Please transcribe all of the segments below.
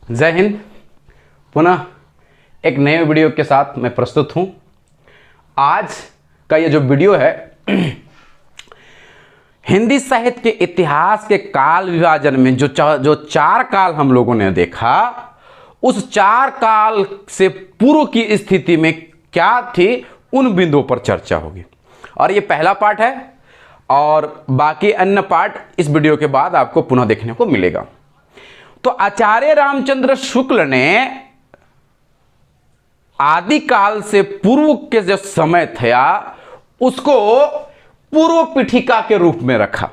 जय हिंद। पुनः एक नए वीडियो के साथ मैं प्रस्तुत हूं। आज का ये जो वीडियो है हिंदी साहित्य के इतिहास के काल विभाजन में जो चार काल हम लोगों ने देखा, उस चार काल से पूर्व की स्थिति में क्या थी, उन बिंदुओं पर चर्चा होगी। और ये पहला पार्ट है और बाकी अन्य पार्ट इस वीडियो के बाद आपको पुनः देखने को मिलेगा। तो आचार्य रामचंद्र शुक्ल ने आदिकाल से पूर्व के जो समय था उसको पूर्व पीठिका के रूप में रखा,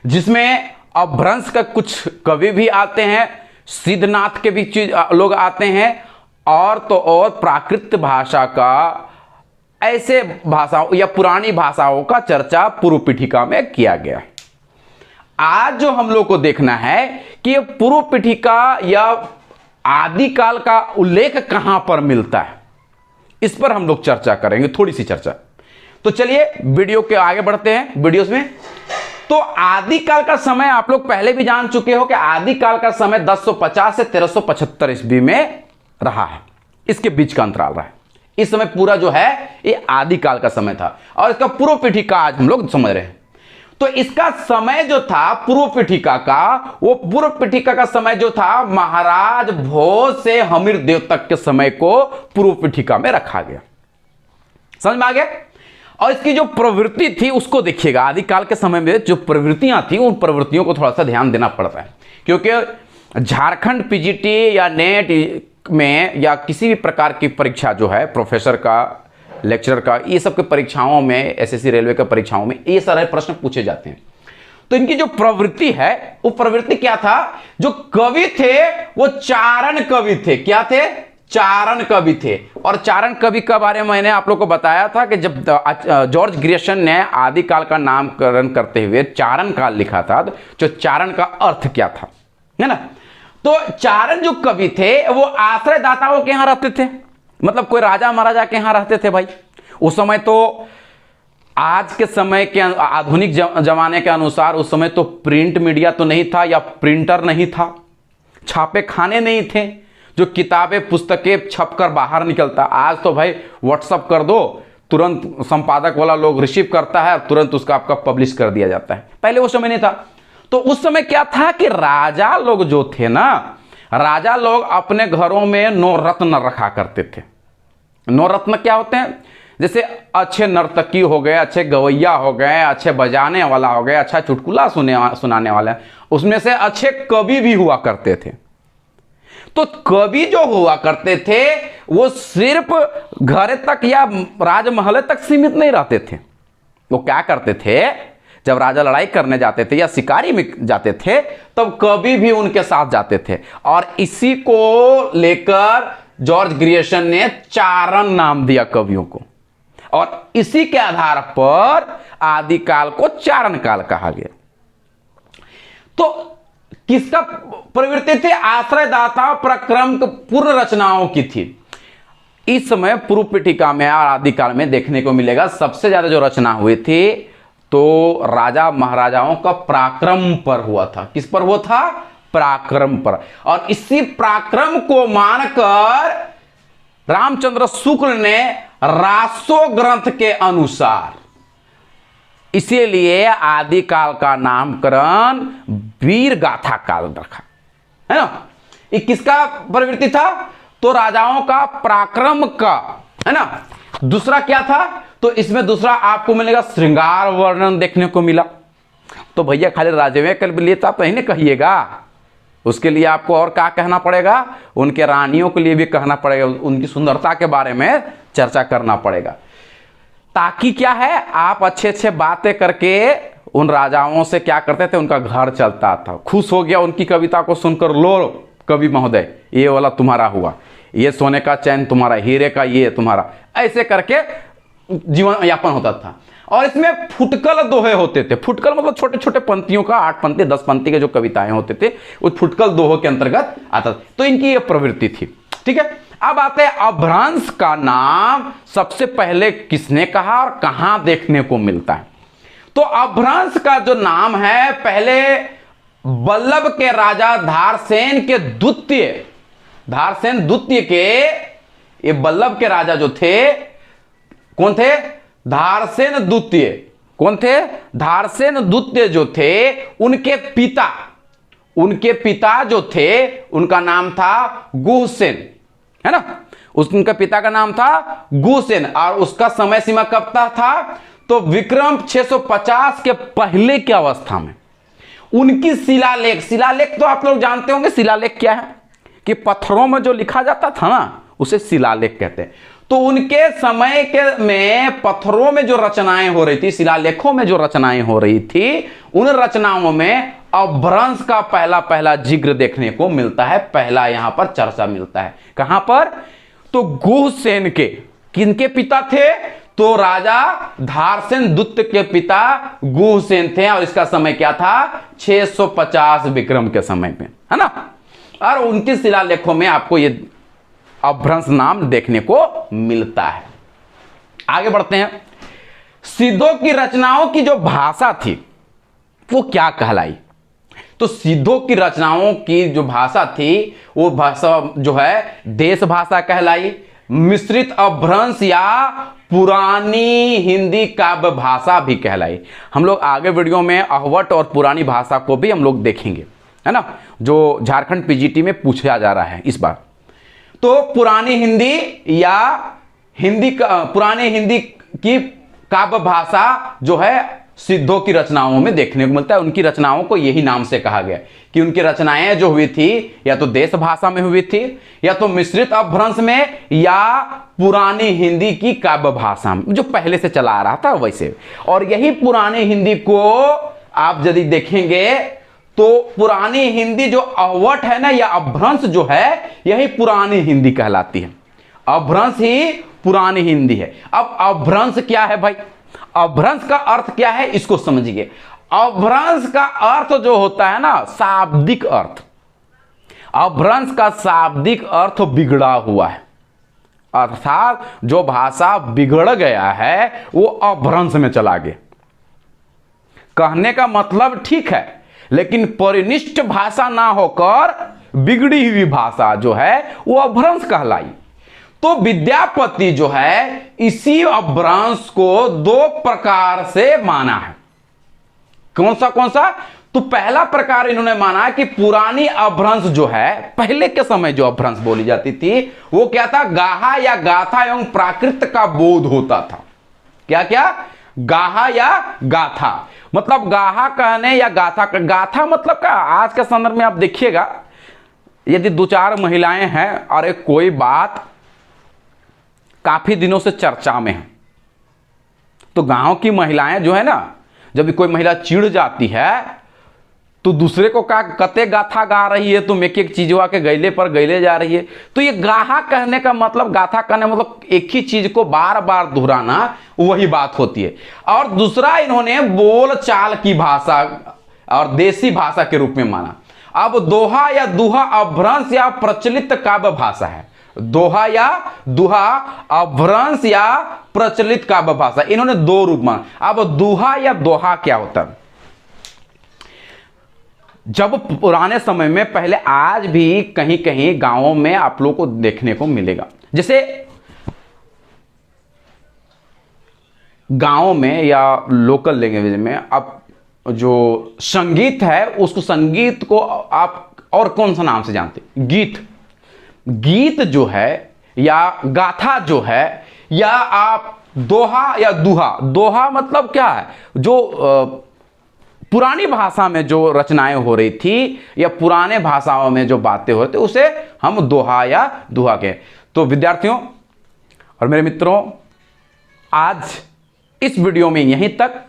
जिसमें अपभ्रंश का कुछ कवि भी आते हैं, सिद्धनाथ के भी लोग आते हैं, और तो और प्राकृत भाषा का ऐसे भाषाओं या पुरानी भाषाओं का चर्चा पूर्व पीठिका में किया गया। आज जो हम लोग को देखना है कि ये पूर्व पीठिका या आदिकाल का उल्लेख कहां पर मिलता है, इस पर हम लोग चर्चा करेंगे, थोड़ी सी चर्चा। तो चलिए वीडियो के आगे बढ़ते हैं। वीडियोस में तो आदिकाल का समय आप लोग पहले भी जान चुके हो कि आदिकाल का समय 1050 से 1375 ईस्वी में रहा है, इसके बीच का अंतराल रहा है। इस समय पूरा जो है ये आदिकाल का समय था और इसका पूर्व पीठिका आज हम लोग समझ रहे हैं। तो इसका समय जो था पूर्व पीठिका का, वो पूर्व पीठिका का समय जो था महाराज भोज से हमीर देव तक के समय को पूर्व पीठिका में रखा गया। समझ में आ गया? और इसकी जो प्रवृत्ति थी उसको देखिएगा। आदिकाल के समय में जो प्रवृत्तियां थी उन प्रवृत्तियों को थोड़ा सा ध्यान देना पड़ता है, क्योंकि झारखंड पीजीटी या नेट में या किसी भी प्रकार की परीक्षा जो है, प्रोफेसर का, लेक्चरर का, ये सब के परीक्षाओं में, एसएससी रेलवे के परीक्षाओं में ये सारे प्रश्न पूछे जाते हैं। तो इनकी जो प्रवृत्ति है वो प्रवृत्ति क्या था, जो कवि थे वो चारण कवि थे। क्या थे? चारण कवि थे। और चारण कवि के बारे में मैंने आप लोग को बताया था कि जब जॉर्ज ग्रियर्सन ने आदिकाल का नामकरण करते हुए चारण काल लिखा था, तो चारण का अर्थ क्या था, है ना। तो चारण जो कवि थे वो आश्रयदाताओं के यहां रहते थे, मतलब कोई राजा महाराजा के यहां रहते थे भाई। उस समय तो आज के समय के आधुनिक जमाने के अनुसार उस समय तो प्रिंट मीडिया तो नहीं था या प्रिंटर नहीं था, छापे खाने नहीं थे जो किताबें पुस्तकें छपकर बाहर निकलता। आज तो भाई व्हाट्सअप कर दो, तुरंत संपादक वाला लोग रिसीव करता है, तुरंत उसका आपका पब्लिश कर दिया जाता है। पहले वो समय नहीं था। तो उस समय क्या था कि राजा लोग जो थे ना, राजा लोग अपने घरों में 9 रत्न रखा करते थे। 9 रत्न क्या होते हैं? जैसे अच्छे नर्तकी हो गए, अच्छे गवैया हो गए, अच्छे बजाने वाला हो गए, अच्छा चुटकुला सुनाने वाला, उसमें से अच्छे कवि भी हुआ करते थे। तो कवि जो हुआ करते थे वो सिर्फ घर तक या राजमहल तक सीमित नहीं रहते थे। वो क्या करते थे, जब राजा लड़ाई करने जाते थे या शिकारी में जाते थे तब कवि भी उनके साथ जाते थे। और इसी को लेकर जॉर्ज ग्रियर्सन ने चारण नाम दिया कवियों को, और इसी के आधार पर आदिकाल को चारण काल कहा गया। तो किसका प्रवृत्ति थी? आश्रयदाता प्रक्रम पूर्ण रचनाओं की थी। इस समय पूर्व पीठिका में और आदिकाल में देखने को मिलेगा सबसे ज्यादा जो रचना हुई थी तो राजा महाराजाओं का पराक्रम पर हुआ था। किस पर हुआ था? पराक्रम पर। और इसी पराक्रम को मानकर रामचंद्र शुक्ल ने रासो ग्रंथ के अनुसार, इसीलिए आदिकाल का नामकरण वीर गाथा काल रखा, है ना। ये किसका प्रवृत्ति था? तो राजाओं का पराक्रम का, है ना। दूसरा क्या था? तो इसमें दूसरा आपको मिलेगा श्रृंगार वर्णन देखने को मिला। तो भैया खाली राजवे के लिए तो आप नहीं कहिएगा, उसके लिए आपको और क्या कहना पड़ेगा, उनके रानियों के लिए भी कहना पड़ेगा, उनकी सुंदरता के बारे में चर्चा करना पड़ेगा, ताकि क्या है, आप अच्छे अच्छे बातें करके उन राजाओं से क्या करते थे, उनका घर चलता था। खुश हो गया उनकी कविता को सुनकर, लो कवि महोदय ये वाला तुम्हारा हुआ, ये सोने का चैन तुम्हारा, हीरे का ये तुम्हारा, ऐसे करके जीवन यापन होता था। और इसमें फुटकल दोहे होते थे। फुटकल मतलब छोटे छोटे पंक्तियों का, 8 पंक्ति 10 पंक्ति के जो कविताएं होते थे वो फुटकल दोहों के अंतर्गत आता था। तो इनकी ये प्रवृत्ति थी। ठीक है, अब आते हैं अपभ्रंश का नाम सबसे पहले किसने कहा और कहां देखने को मिलता है। तो अपभ्रंश का जो नाम है, पहले बल्लभ के राजा धारसेन के द्वितीय के, ये बल्लभ के राजा जो थे कौन थे? धारसेन द्वितीय। कौन थे? धारसेन द्वितीय जो थे, उनके पिता जो थे उनका नाम था गुहसेन, है ना? उनके पिता का नाम था गुहसेन। और उसका समय सीमा कब तक था? तो विक्रम 650 के पहले की अवस्था में उनकी शिलालेख तो आप लोग जानते होंगे शिलालेख क्या है, कि पत्थरों में जो लिखा जाता था ना उसे शिलालेख कहते हैं। तो उनके समय में पत्थरों में जो रचनाएं हो रही थी, शिलालेखों में जो रचनाएं हो रही थी, उन रचनाओं में अपभ्रंश का पहला जिक्र देखने को मिलता है, पहला यहां पर चर्चा मिलता है। कहां पर? तो गुहसेन के, किनके पिता थे? तो राजा धारसेन द्वितीय के पिता गुहसेन थे, और इसका समय क्या था? 650 विक्रम के समय में, है ना? और उनके शिलालेखों में आपको ये अपभ्रंश नाम देखने को मिलता है। आगे बढ़ते हैं। सिद्धों की रचनाओं की जो भाषा थी वो क्या कहलाई? तो सिद्धों की रचनाओं की जो भाषा थी वो भाषा जो है देश भाषा कहलाई, मिश्रित अपभ्रंश या पुरानी हिंदी काव्य भाषा भी कहलाई। हम लोग आगे वीडियो में अहवट और पुरानी भाषा को भी हम लोग देखेंगे, है ना, जो झारखंड पीजीटी में पूछा जा रहा है इस बार। तो पुरानी हिंदी या पुरानी हिंदी की काव्य भाषा जो है सिद्धों की रचनाओं में देखने को मिलता है। उनकी रचनाओं को यही नाम से कहा गया कि उनकी रचनाएं जो हुई थी या तो देश भाषा में हुई थी, या तो मिश्रित अपभ्रंश में, या पुरानी हिंदी की काव्य भाषा में, जो पहले से चला आ रहा था वैसे। और यही पुरानी हिंदी को आप यदि देखेंगे तो पुरानी हिंदी जो अहवट है ना, या अपभ्रंश जो है, यही पुरानी हिंदी कहलाती है। अपभ्रंश ही पुरानी हिंदी है। अब अपभ्रंश क्या है भाई? अपभ्रंश का अर्थ क्या है इसको समझिए। अपभ्रंश का अर्थ जो होता है ना, शाब्दिक अर्थ। अपभ्रंश का शाब्दिक अर्थ बिगड़ा हुआ है, अर्थात जो भाषा बिगड़ गया है वो अपभ्रंश में चला गया। कहने का मतलब ठीक है, लेकिन परिनिष्ठ भाषा ना होकर बिगड़ी हुई भाषा जो है वो अपभ्रंश कहलाई। तो विद्यापति जो है इसी अपभ्रंश को दो प्रकार से माना है। कौन सा? तो पहला प्रकार इन्होंने माना कि पुरानी अपभ्रंश जो है, पहले के समय जो अपभ्रंश बोली जाती थी वो क्या था? गाहा या गाथा एवं प्राकृत का बोध होता था। क्या? गाहा या गाथा, मतलब गाहा कहने या गाथा मतलब क्या? आज के संदर्भ में आप देखिएगा, यदि दो चार महिलाएं हैं और एक कोई बात काफी दिनों से चर्चा में है, तो गांव की महिलाएं जो है ना, जब कोई महिला चिढ़ जाती है तो दूसरे को कते गाथा गा रही है, तुम एक एक चीजवा के गैले पर गैले जा रही है। तो ये गाहा कहने का मतलब, गाथा कहने मतलब एक ही चीज को बार बार दोहराना, वही बात होती है। और दूसरा इन्होंने बोल चाल की भाषा और देसी भाषा के रूप में माना। अब दोहा या दुहा अपभ्रंश या प्रचलित काव्य भाषा है। दोहा या दुहा अपभ्रंश या प्रचलित काव्य भाषा, इन्होंने दो रूप माना। अब दोहा या दोहा क्या होता है? जब पुराने समय में, पहले आज भी कहीं कहीं गांवों में आप लोगों को देखने को मिलेगा, जैसे गांवों में या लोकल लैंग्वेज में अब जो संगीत है, उसको संगीत को आप और कौन सा नाम से जानते? गीत जो है या गाथा जो है, या आप दोहा या दोहा मतलब क्या है? जो पुरानी भाषा में जो रचनाएं हो रही थी या पुराने भाषाओं में जो बातें हो रही थी, उसे हम दोहा या दुहा के। तो विद्यार्थियों और मेरे मित्रों, आज इस वीडियो में यहीं तक।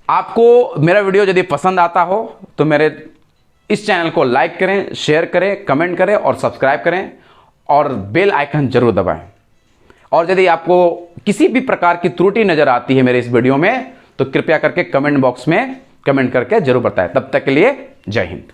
आपको मेरा वीडियो यदि पसंद आता हो तो मेरे इस चैनल को लाइक करें, शेयर करें, कमेंट करें और सब्सक्राइब करें, और बेल आइकन जरूर दबाएं। और यदि आपको किसी भी प्रकार की त्रुटि नजर आती है मेरे इस वीडियो में, तो कृपया करके कमेंट बॉक्स में कमेंट करके जरूर बताएं। तब तक के लिए जय हिंद।